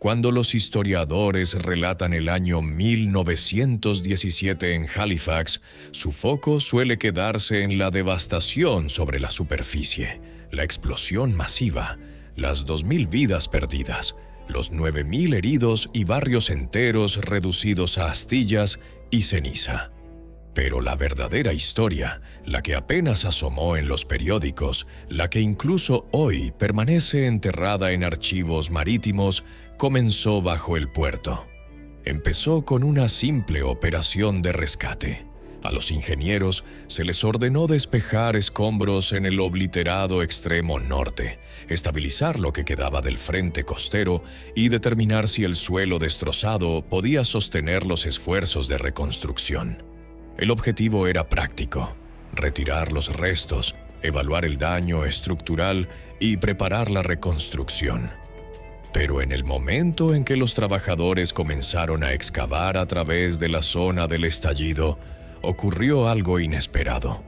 Cuando los historiadores relatan el año 1917 en Halifax, su foco suele quedarse en la devastación sobre la superficie, la explosión masiva, las 2.000 vidas perdidas, los 9.000 heridos y barrios enteros reducidos a astillas y ceniza. Pero la verdadera historia, la que apenas asomó en los periódicos, la que incluso hoy permanece enterrada en archivos marítimos, comenzó bajo el puerto. Empezó con una simple operación de rescate. A los ingenieros se les ordenó despejar escombros en el obliterado extremo norte, estabilizar lo que quedaba del frente costero y determinar si el suelo destrozado podía sostener los esfuerzos de reconstrucción. El objetivo era práctico: retirar los restos, evaluar el daño estructural y preparar la reconstrucción. Pero en el momento en que los trabajadores comenzaron a excavar a través de la zona del estallido, ocurrió algo inesperado.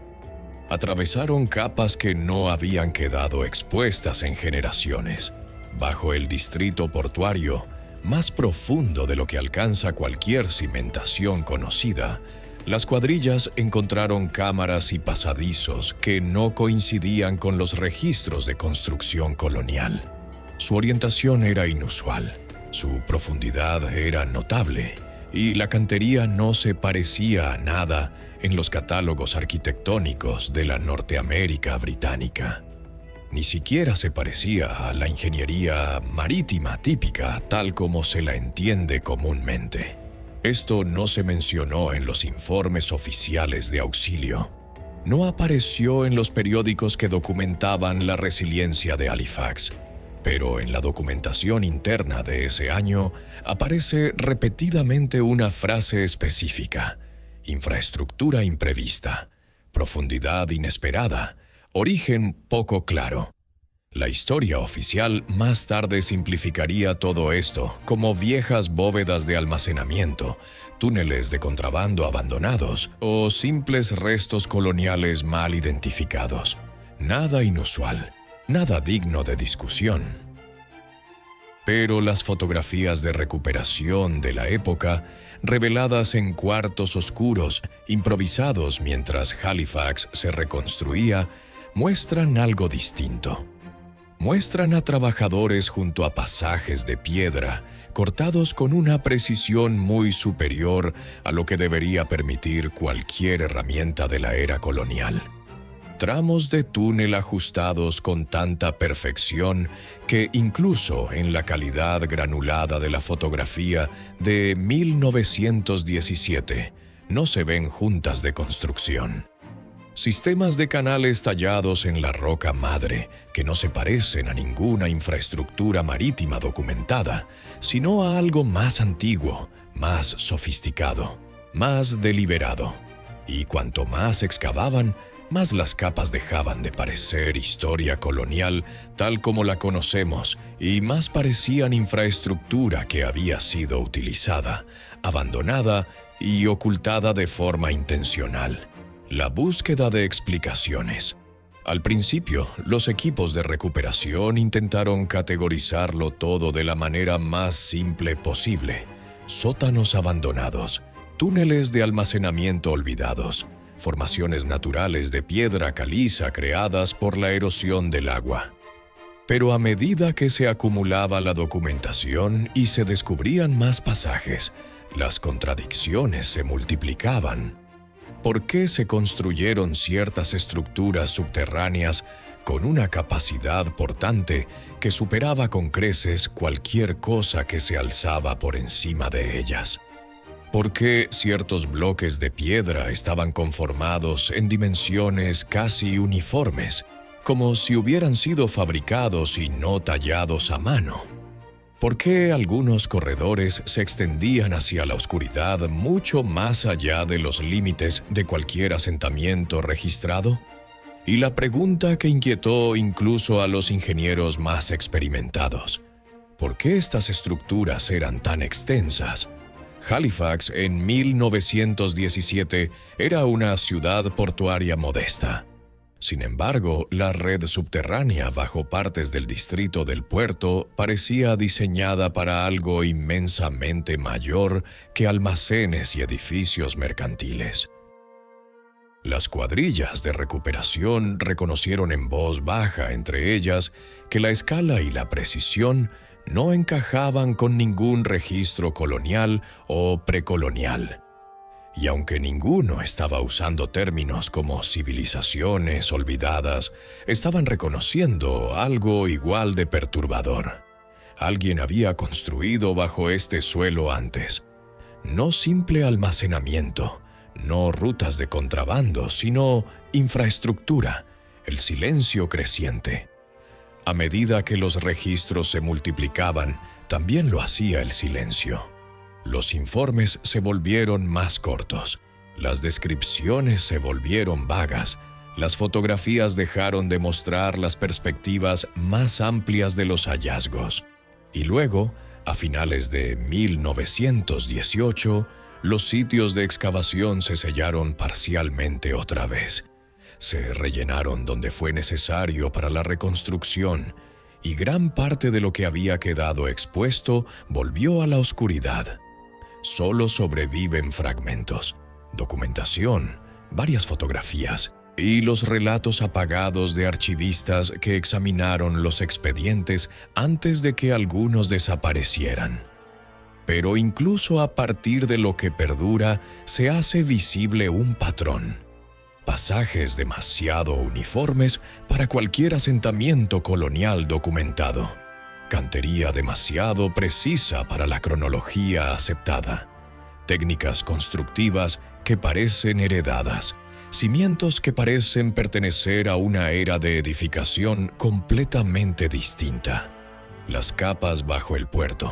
Atravesaron capas que no habían quedado expuestas en generaciones. Bajo el distrito portuario, más profundo de lo que alcanza cualquier cimentación conocida, las cuadrillas encontraron cámaras y pasadizos que no coincidían con los registros de construcción colonial. Su orientación era inusual, su profundidad era notable, y la cantería no se parecía a nada en los catálogos arquitectónicos de la Norteamérica británica. Ni siquiera se parecía a la ingeniería marítima típica tal como se la entiende comúnmente. Esto no se mencionó en los informes oficiales de auxilio. No apareció en los periódicos que documentaban la resiliencia de Halifax, pero en la documentación interna de ese año aparece repetidamente una frase específica: infraestructura imprevista, profundidad inesperada, origen poco claro. La historia oficial más tarde simplificaría todo esto como viejas bóvedas de almacenamiento, túneles de contrabando abandonados o simples restos coloniales mal identificados. Nada inusual, nada digno de discusión. Pero las fotografías de recuperación de la época, reveladas en cuartos oscuros, improvisados mientras Halifax se reconstruía, muestran algo distinto. Muestran a trabajadores junto a pasajes de piedra, cortados con una precisión muy superior a lo que debería permitir cualquier herramienta de la era colonial. Tramos de túnel ajustados con tanta perfección que incluso en la calidad granulada de la fotografía de 1917 no se ven juntas de construcción. Sistemas de canales tallados en la roca madre, que no se parecen a ninguna infraestructura marítima documentada, sino a algo más antiguo, más sofisticado, más deliberado. Y cuanto más excavaban, más las capas dejaban de parecer historia colonial tal como la conocemos y más parecían infraestructura que había sido utilizada, abandonada y ocultada de forma intencional. La búsqueda de explicaciones. Al principio, los equipos de recuperación intentaron categorizarlo todo de la manera más simple posible: sótanos abandonados, túneles de almacenamiento olvidados, formaciones naturales de piedra caliza creadas por la erosión del agua. Pero a medida que se acumulaba la documentación y se descubrían más pasajes, las contradicciones se multiplicaban. ¿Por qué se construyeron ciertas estructuras subterráneas con una capacidad portante que superaba con creces cualquier cosa que se alzaba por encima de ellas? ¿Por qué ciertos bloques de piedra estaban conformados en dimensiones casi uniformes, como si hubieran sido fabricados y no tallados a mano? ¿Por qué algunos corredores se extendían hacia la oscuridad mucho más allá de los límites de cualquier asentamiento registrado? Y la pregunta que inquietó incluso a los ingenieros más experimentados: ¿por qué estas estructuras eran tan extensas? Halifax en 1917 era una ciudad portuaria modesta. Sin embargo, la red subterránea bajo partes del distrito del puerto parecía diseñada para algo inmensamente mayor que almacenes y edificios mercantiles. Las cuadrillas de recuperación reconocieron en voz baja entre ellas que la escala y la precisión no encajaban con ningún registro colonial o precolonial. Y aunque ninguno estaba usando términos como civilizaciones olvidadas, estaban reconociendo algo igual de perturbador. Alguien había construido bajo este suelo antes. No simple almacenamiento, no rutas de contrabando, sino infraestructura, el silencio creciente. A medida que los registros se multiplicaban, también lo hacía el silencio. Los informes se volvieron más cortos, las descripciones se volvieron vagas, las fotografías dejaron de mostrar las perspectivas más amplias de los hallazgos. Y luego, a finales de 1918, los sitios de excavación se sellaron parcialmente otra vez. Se rellenaron donde fue necesario para la reconstrucción, y gran parte de lo que había quedado expuesto volvió a la oscuridad. Solo sobreviven fragmentos, documentación, varias fotografías y los relatos apagados de archivistas que examinaron los expedientes antes de que algunos desaparecieran. Pero incluso a partir de lo que perdura, se hace visible un patrón. Pasajes demasiado uniformes para cualquier asentamiento colonial documentado. Cantería demasiado precisa para la cronología aceptada. Técnicas constructivas que parecen heredadas. Cimientos que parecen pertenecer a una era de edificación completamente distinta. Las capas bajo el puerto.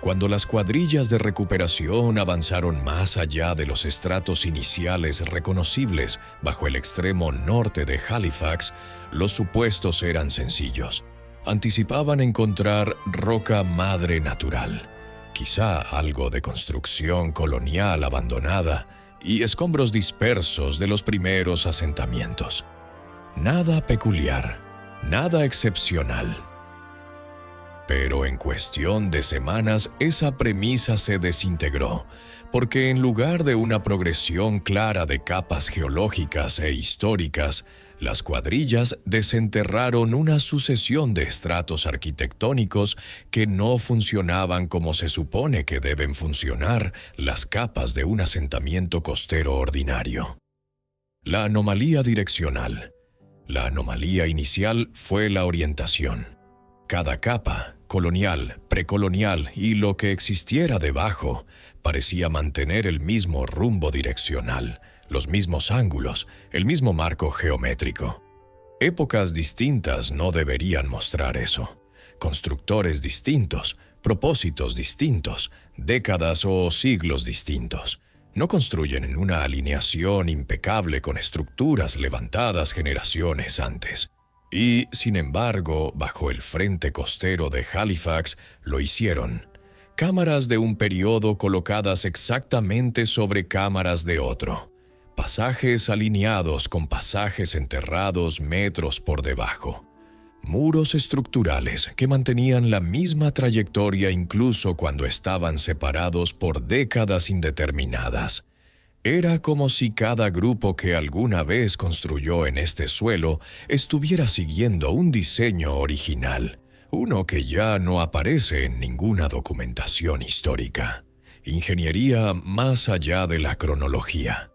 Cuando las cuadrillas de recuperación avanzaron más allá de los estratos iniciales reconocibles bajo el extremo norte de Halifax, los supuestos eran sencillos. Anticipaban encontrar roca madre natural, quizá algo de construcción colonial abandonada y escombros dispersos de los primeros asentamientos. Nada peculiar, nada excepcional. Pero en cuestión de semanas esa premisa se desintegró, porque en lugar de una progresión clara de capas geológicas e históricas, las cuadrillas desenterraron una sucesión de estratos arquitectónicos que no funcionaban como se supone que deben funcionar las capas de un asentamiento costero ordinario. La anomalía direccional. La anomalía inicial fue la orientación. Cada capa, colonial, precolonial y lo que existiera debajo, parecía mantener el mismo rumbo direccional, los mismos ángulos, el mismo marco geométrico. Épocas distintas no deberían mostrar eso. Constructores distintos, propósitos distintos, décadas o siglos distintos. No construyen en una alineación impecable con estructuras levantadas generaciones antes. Y, sin embargo, bajo el frente costero de Halifax, lo hicieron. Cámaras de un periodo colocadas exactamente sobre cámaras de otro. Pasajes alineados con pasajes enterrados metros por debajo. Muros estructurales que mantenían la misma trayectoria incluso cuando estaban separados por décadas indeterminadas. Era como si cada grupo que alguna vez construyó en este suelo estuviera siguiendo un diseño original, uno que ya no aparece en ninguna documentación histórica. Ingeniería más allá de la cronología.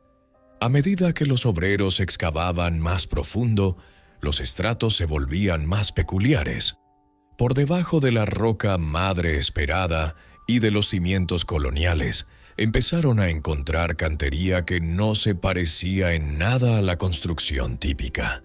A medida que los obreros excavaban más profundo, los estratos se volvían más peculiares. Por debajo de la roca madre esperada y de los cimientos coloniales, empezaron a encontrar cantería que no se parecía en nada a la construcción típica.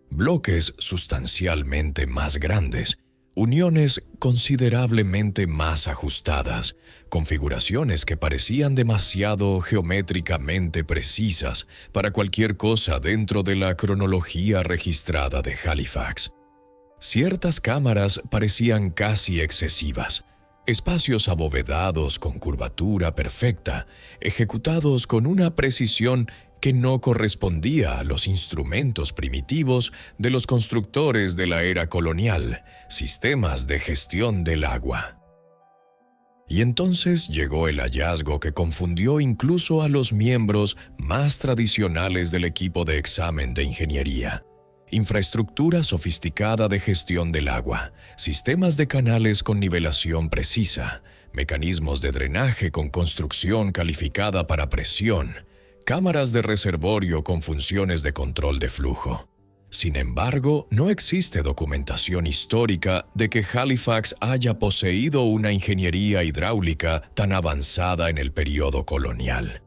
Bloques sustancialmente más grandes, uniones considerablemente más ajustadas, configuraciones que parecían demasiado geométricamente precisas para cualquier cosa dentro de la cronología registrada de Halifax. Ciertas cámaras parecían casi excesivas. Espacios abovedados con curvatura perfecta, ejecutados con una precisión que no correspondía a los instrumentos primitivos de los constructores de la era colonial, sistemas de gestión del agua. Y entonces llegó el hallazgo que confundió incluso a los miembros más tradicionales del equipo de examen de ingeniería. Infraestructura sofisticada de gestión del agua, sistemas de canales con nivelación precisa, mecanismos de drenaje con construcción calificada para presión, cámaras de reservorio con funciones de control de flujo. Sin embargo, no existe documentación histórica de que Halifax haya poseído una ingeniería hidráulica tan avanzada en el periodo colonial.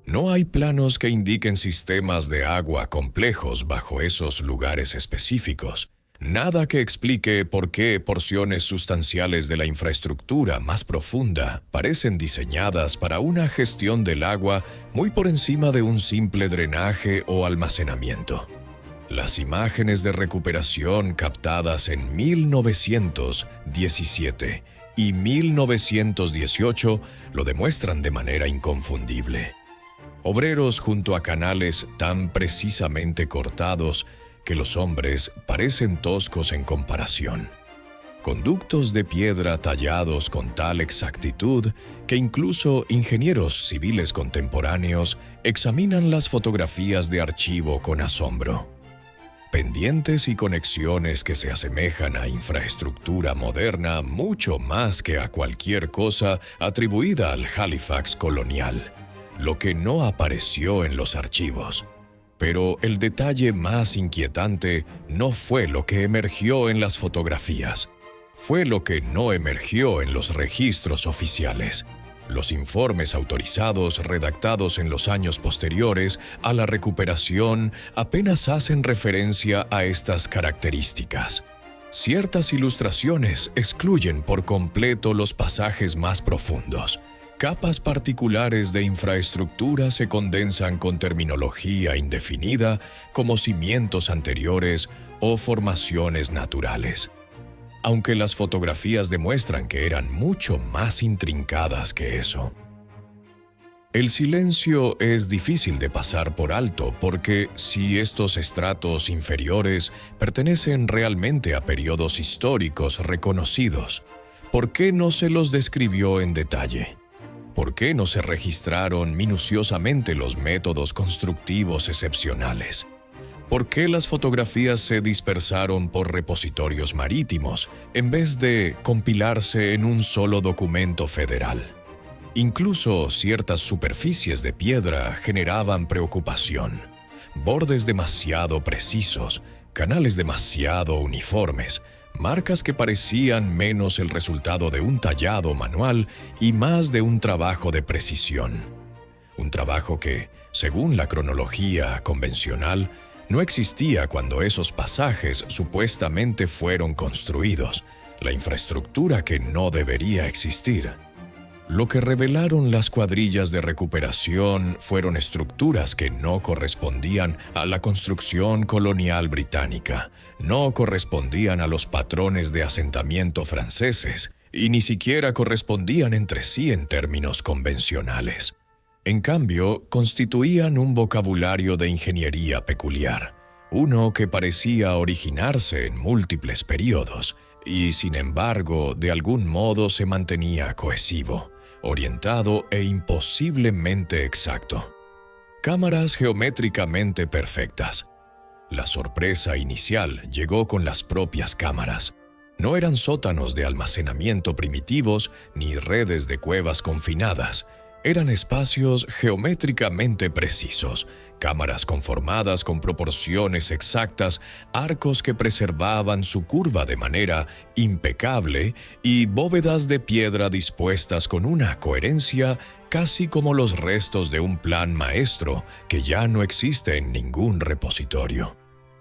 No hay planos que indiquen sistemas de agua complejos bajo esos lugares específicos. Nada que explique por qué porciones sustanciales de la infraestructura más profunda parecen diseñadas para una gestión del agua muy por encima de un simple drenaje o almacenamiento. Las imágenes de recuperación captadas en 1917 y 1918 lo demuestran de manera inconfundible. Obreros junto a canales tan precisamente cortados que los hombres parecen toscos en comparación. Conductos de piedra tallados con tal exactitud que incluso ingenieros civiles contemporáneos examinan las fotografías de archivo con asombro. Pendientes y conexiones que se asemejan a infraestructura moderna mucho más que a cualquier cosa atribuida al Halifax colonial, lo que no apareció en los archivos. Pero el detalle más inquietante no fue lo que emergió en las fotografías, fue lo que no emergió en los registros oficiales. Los informes autorizados redactados en los años posteriores a la recuperación apenas hacen referencia a estas características. Ciertas ilustraciones excluyen por completo los pasajes más profundos. Capas particulares de infraestructura se condensan con terminología indefinida como cimientos anteriores o formaciones naturales. Aunque las fotografías demuestran que eran mucho más intrincadas que eso. El silencio es difícil de pasar por alto porque si estos estratos inferiores pertenecen realmente a periodos históricos reconocidos, ¿por qué no se los describió en detalle? ¿Por qué no se registraron minuciosamente los métodos constructivos excepcionales? ¿Por qué las fotografías se dispersaron por repositorios marítimos en vez de compilarse en un solo documento federal? Incluso ciertas superficies de piedra generaban preocupación. Bordes demasiado precisos, canales demasiado uniformes, marcas que parecían menos el resultado de un tallado manual y más de un trabajo de precisión. Un trabajo que, según la cronología convencional, no existía cuando esos pasajes supuestamente fueron construidos, la infraestructura que no debería existir. Lo que revelaron las cuadrillas de recuperación fueron estructuras que no correspondían a la construcción colonial británica, no correspondían a los patrones de asentamiento franceses y ni siquiera correspondían entre sí en términos convencionales. En cambio, constituían un vocabulario de ingeniería peculiar, uno que parecía originarse en múltiples periodos y, sin embargo, de algún modo se mantenía cohesivo, orientado e imposiblemente exacto. Cámaras geométricamente perfectas. La sorpresa inicial llegó con las propias cámaras. No eran sótanos de almacenamiento primitivos ni redes de cuevas confinadas. Eran espacios geométricamente precisos, cámaras conformadas con proporciones exactas, arcos que preservaban su curva de manera impecable y bóvedas de piedra dispuestas con una coherencia casi como los restos de un plan maestro que ya no existe en ningún repositorio.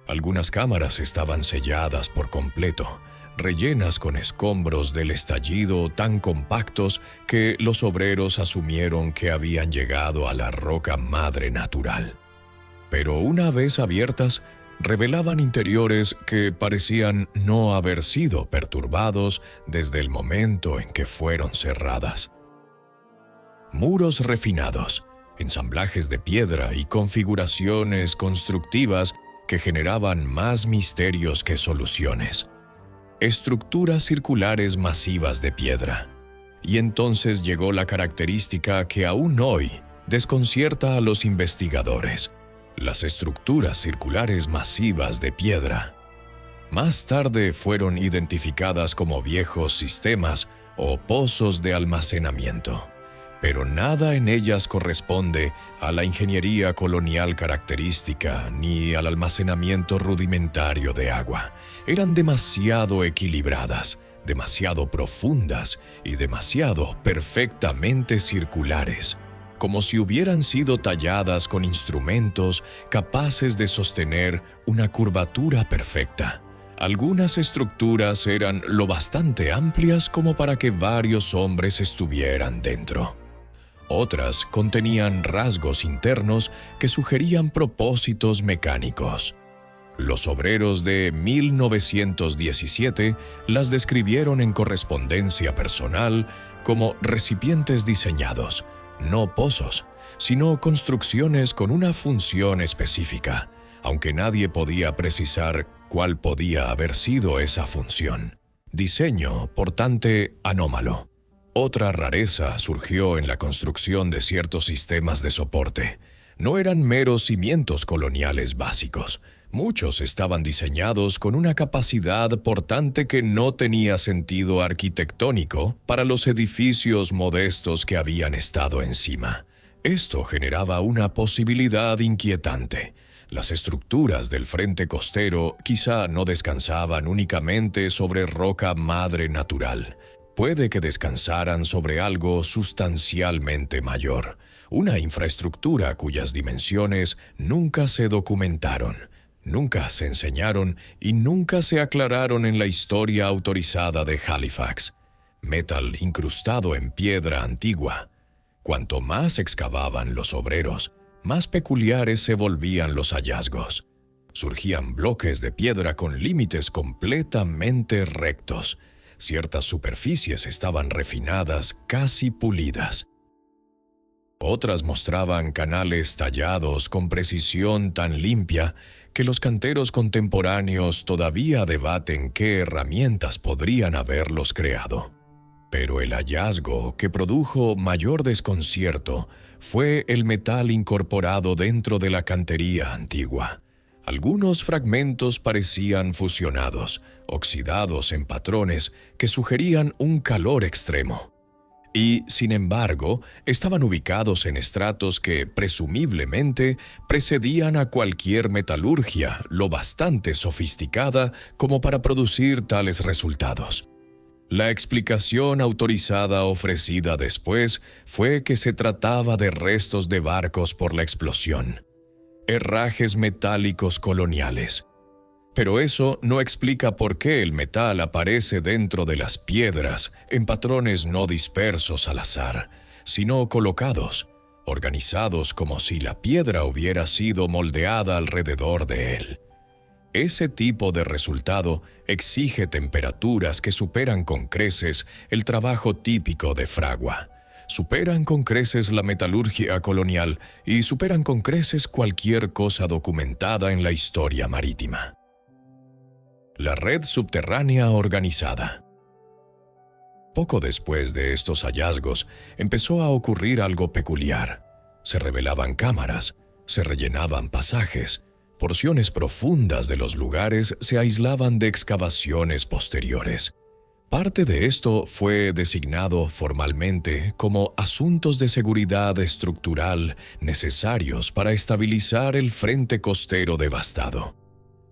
Algunas cámaras estaban selladas por completo, rellenas con escombros del estallido tan compactos que los obreros asumieron que habían llegado a la roca madre natural. Pero una vez abiertas, revelaban interiores que parecían no haber sido perturbados desde el momento en que fueron cerradas. Muros refinados, ensamblajes de piedra y configuraciones constructivas que generaban más misterios que soluciones. Estructuras circulares masivas de piedra. Y entonces llegó la característica que aún hoy desconcierta a los investigadores: las estructuras circulares masivas de piedra. Más tarde fueron identificadas como viejos sistemas o pozos de almacenamiento, pero nada en ellas corresponde a la ingeniería colonial característica ni al almacenamiento rudimentario de agua. Eran demasiado equilibradas, demasiado profundas y demasiado perfectamente circulares, como si hubieran sido talladas con instrumentos capaces de sostener una curvatura perfecta. Algunas estructuras eran lo bastante amplias como para que varios hombres estuvieran dentro. Otras contenían rasgos internos que sugerían propósitos mecánicos. Los obreros de 1917 las describieron en correspondencia personal como recipientes diseñados, no pozos, sino construcciones con una función específica, aunque nadie podía precisar cuál podía haber sido esa función. Diseño, por tanto, anómalo. Otra rareza surgió en la construcción de ciertos sistemas de soporte. No eran meros cimientos coloniales básicos. Muchos estaban diseñados con una capacidad portante que no tenía sentido arquitectónico para los edificios modestos que habían estado encima. Esto generaba una posibilidad inquietante. Las estructuras del frente costero quizá no descansaban únicamente sobre roca madre natural. Puede que descansaran sobre algo sustancialmente mayor, una infraestructura cuyas dimensiones nunca se documentaron, nunca se enseñaron y nunca se aclararon en la historia autorizada de Halifax. Metal incrustado en piedra antigua. Cuanto más excavaban los obreros, más peculiares se volvían los hallazgos. Surgían bloques de piedra con límites completamente rectos. Ciertas superficies estaban refinadas, casi pulidas. Otras mostraban canales tallados con precisión tan limpia que los canteros contemporáneos todavía debaten qué herramientas podrían haberlos creado. Pero el hallazgo que produjo mayor desconcierto fue el metal incorporado dentro de la cantería antigua. Algunos fragmentos parecían fusionados, oxidados en patrones que sugerían un calor extremo. Y, sin embargo, estaban ubicados en estratos que, presumiblemente, precedían a cualquier metalurgia lo bastante sofisticada como para producir tales resultados. La explicación autorizada ofrecida después fue que se trataba de restos de barcos por la explosión. Herrajes metálicos coloniales. Pero eso no explica por qué el metal aparece dentro de las piedras en patrones no dispersos al azar, sino colocados, organizados como si la piedra hubiera sido moldeada alrededor de él. Ese tipo de resultado exige temperaturas que superan con creces el trabajo típico de fragua. Superan con creces la metalurgia colonial y superan con creces cualquier cosa documentada en la historia marítima. La red subterránea organizada. Poco después de estos hallazgos, empezó a ocurrir algo peculiar. Se revelaban cámaras, se rellenaban pasajes, porciones profundas de los lugares se aislaban de excavaciones posteriores. Parte de esto fue designado formalmente como asuntos de seguridad estructural necesarios para estabilizar el frente costero devastado.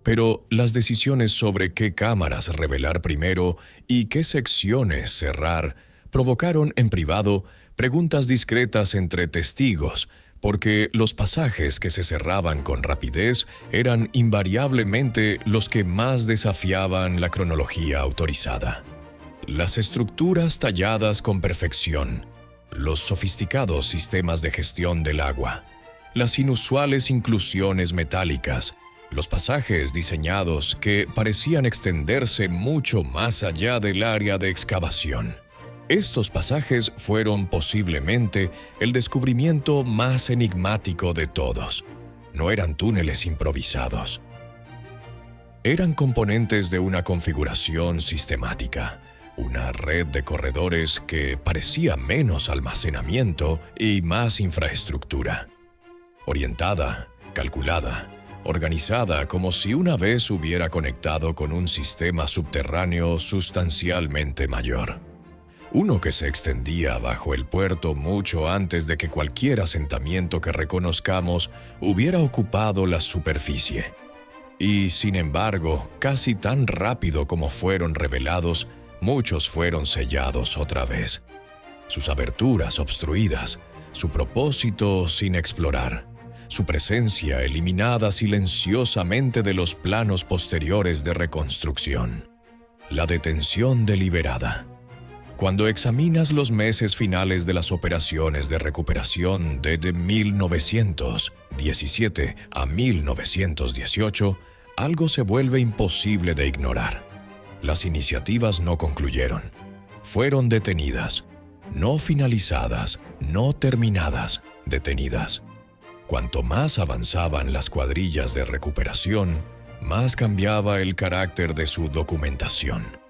Pero las decisiones sobre qué cámaras revelar primero y qué secciones cerrar provocaron en privado preguntas discretas entre testigos, porque los pasajes que se cerraban con rapidez eran invariablemente los que más desafiaban la cronología autorizada. Las estructuras talladas con perfección, los sofisticados sistemas de gestión del agua, las inusuales inclusiones metálicas, los pasajes diseñados que parecían extenderse mucho más allá del área de excavación. Estos pasajes fueron posiblemente el descubrimiento más enigmático de todos. No eran túneles improvisados. Eran componentes de una configuración sistemática, una red de corredores que parecía menos almacenamiento y más infraestructura. Orientada, calculada, organizada como si una vez hubiera conectado con un sistema subterráneo sustancialmente mayor. Uno que se extendía bajo el puerto mucho antes de que cualquier asentamiento que reconozcamos hubiera ocupado la superficie. Y, sin embargo, casi tan rápido como fueron revelados, muchos fueron sellados otra vez. Sus aberturas obstruidas, su propósito sin explorar, su presencia eliminada silenciosamente de los planos posteriores de reconstrucción. La detención deliberada. Cuando examinas los meses finales de las operaciones de recuperación desde 1917 a 1918, algo se vuelve imposible de ignorar. Las iniciativas no concluyeron. Fueron detenidas. No finalizadas, no terminadas, detenidas. Cuanto más avanzaban las cuadrillas de recuperación, más cambiaba el carácter de su documentación.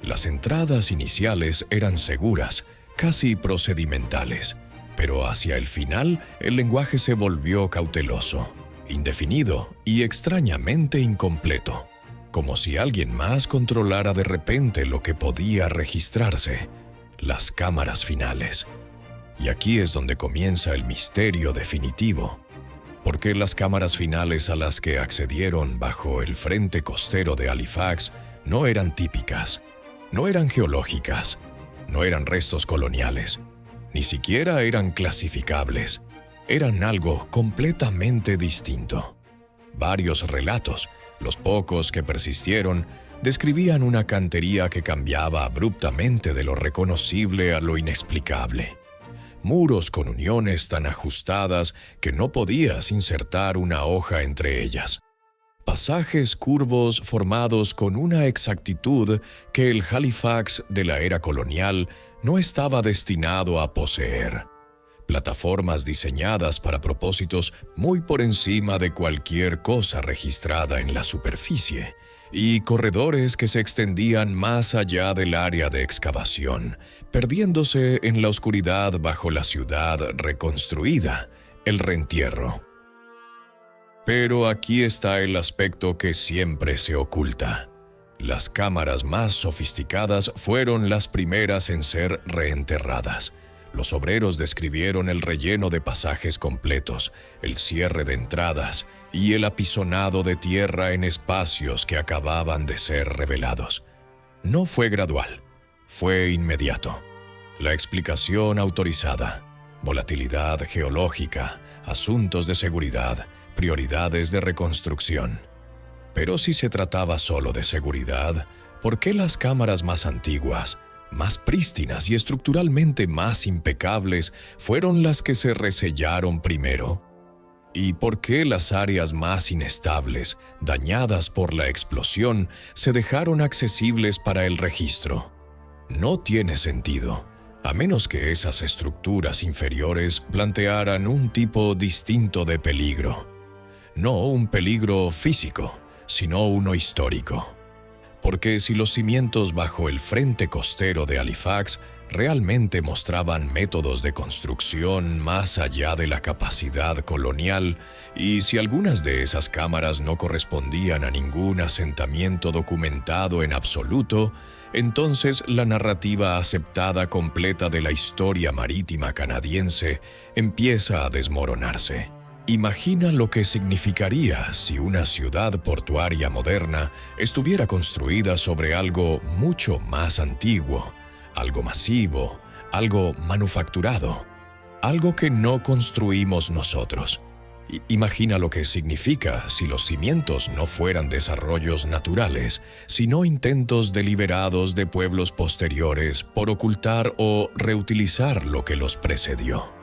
Las entradas iniciales eran seguras, casi procedimentales, pero hacia el final el lenguaje se volvió cauteloso, indefinido y extrañamente incompleto, como si alguien más controlara de repente lo que podía registrarse, las cámaras finales. Y aquí es donde comienza el misterio definitivo, porque las cámaras finales a las que accedieron bajo el frente costero de Halifax no eran típicas. No eran geológicas, no eran restos coloniales, ni siquiera eran clasificables. Eran algo completamente distinto. Varios relatos, los pocos que persistieron, describían una cantería que cambiaba abruptamente de lo reconocible a lo inexplicable. Muros con uniones tan ajustadas que no podías insertar una hoja entre ellas. Pasajes curvos formados con una exactitud que el Halifax de la era colonial no estaba destinado a poseer. Plataformas diseñadas para propósitos muy por encima de cualquier cosa registrada en la superficie, y corredores que se extendían más allá del área de excavación, perdiéndose en la oscuridad bajo la ciudad reconstruida, el reentierro. Pero aquí está el aspecto que siempre se oculta. Las cámaras más sofisticadas fueron las primeras en ser reenterradas. Los obreros describieron el relleno de pasajes completos, el cierre de entradas y el apisonado de tierra en espacios que acababan de ser revelados. No fue gradual, fue inmediato. La explicación autorizada, volatilidad geológica, asuntos de seguridad, prioridades de reconstrucción. Pero si se trataba solo de seguridad, ¿por qué las cámaras más antiguas, más prístinas y estructuralmente más impecables fueron las que se resellaron primero? ¿Y por qué las áreas más inestables, dañadas por la explosión, se dejaron accesibles para el registro? No tiene sentido, a menos que esas estructuras inferiores plantearan un tipo distinto de peligro. No un peligro físico, sino uno histórico. Porque si los cimientos bajo el frente costero de Halifax realmente mostraban métodos de construcción más allá de la capacidad colonial, y si algunas de esas cámaras no correspondían a ningún asentamiento documentado en absoluto, entonces la narrativa aceptada completa de la historia marítima canadiense empieza a desmoronarse. Imagina lo que significaría si una ciudad portuaria moderna estuviera construida sobre algo mucho más antiguo, algo masivo, algo manufacturado, algo que no construimos nosotros. Imagina lo que significa si los cimientos no fueran desarrollos naturales, sino intentos deliberados de pueblos posteriores por ocultar o reutilizar lo que los precedió.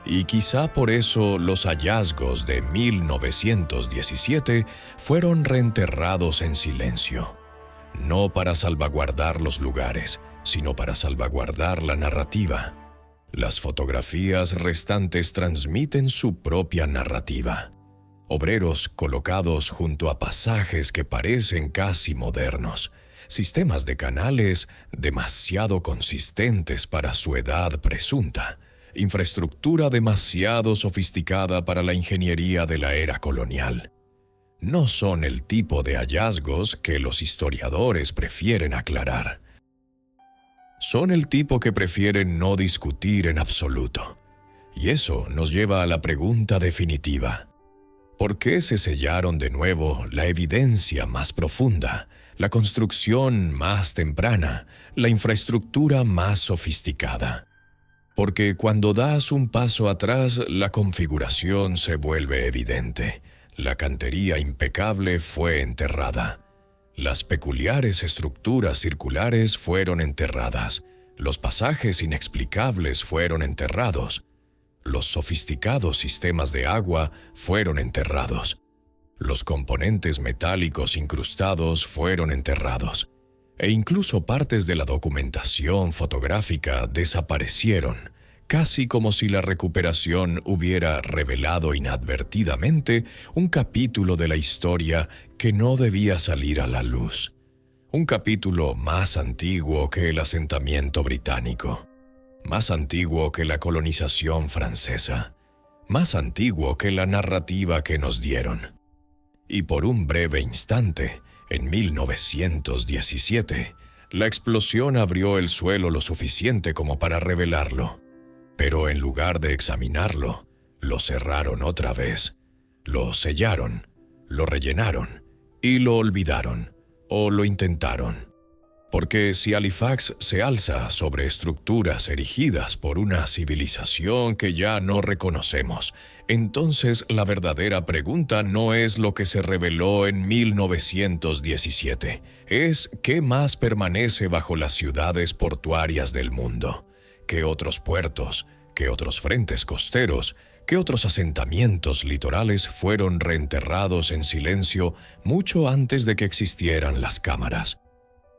Y quizá por eso los hallazgos de 1917 fueron reenterrados en silencio. No para salvaguardar los lugares, sino para salvaguardar la narrativa. Las fotografías restantes transmiten su propia narrativa. Obreros colocados junto a pasajes que parecen casi modernos, sistemas de canales demasiado consistentes para su edad presunta, infraestructura demasiado sofisticada para la ingeniería de la era colonial. No son el tipo de hallazgos que los historiadores prefieren aclarar. Son el tipo que prefieren no discutir en absoluto. Y eso nos lleva a la pregunta definitiva. ¿Por qué se sellaron de nuevo la evidencia más profunda, la construcción más temprana, la infraestructura más sofisticada? Porque cuando das un paso atrás, la configuración se vuelve evidente. La cantería impecable fue enterrada. Las peculiares estructuras circulares fueron enterradas. Los pasajes inexplicables fueron enterrados. Los sofisticados sistemas de agua fueron enterrados. Los componentes metálicos incrustados fueron enterrados. E incluso partes de la documentación fotográfica desaparecieron, casi como si la recuperación hubiera revelado inadvertidamente un capítulo de la historia que no debía salir a la luz. Un capítulo más antiguo que el asentamiento británico, más antiguo que la colonización francesa, más antiguo que la narrativa que nos dieron. Y por un breve instante, en 1917, la explosión abrió el suelo lo suficiente como para revelarlo. Pero en lugar de examinarlo, lo cerraron otra vez, lo sellaron, lo rellenaron y lo olvidaron, o lo intentaron. Porque si Halifax se alza sobre estructuras erigidas por una civilización que ya no reconocemos, entonces la verdadera pregunta no es lo que se reveló en 1917, es qué más permanece bajo las ciudades portuarias del mundo. ¿Qué otros puertos, qué otros frentes costeros, qué otros asentamientos litorales fueron reenterrados en silencio mucho antes de que existieran las cámaras?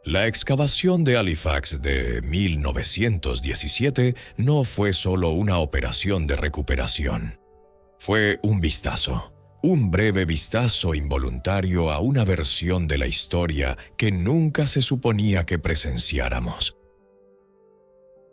La excavación de Halifax de 1917 no fue solo una operación de recuperación. Fue un vistazo, un breve vistazo involuntario a una versión de la historia que nunca se suponía que presenciáramos.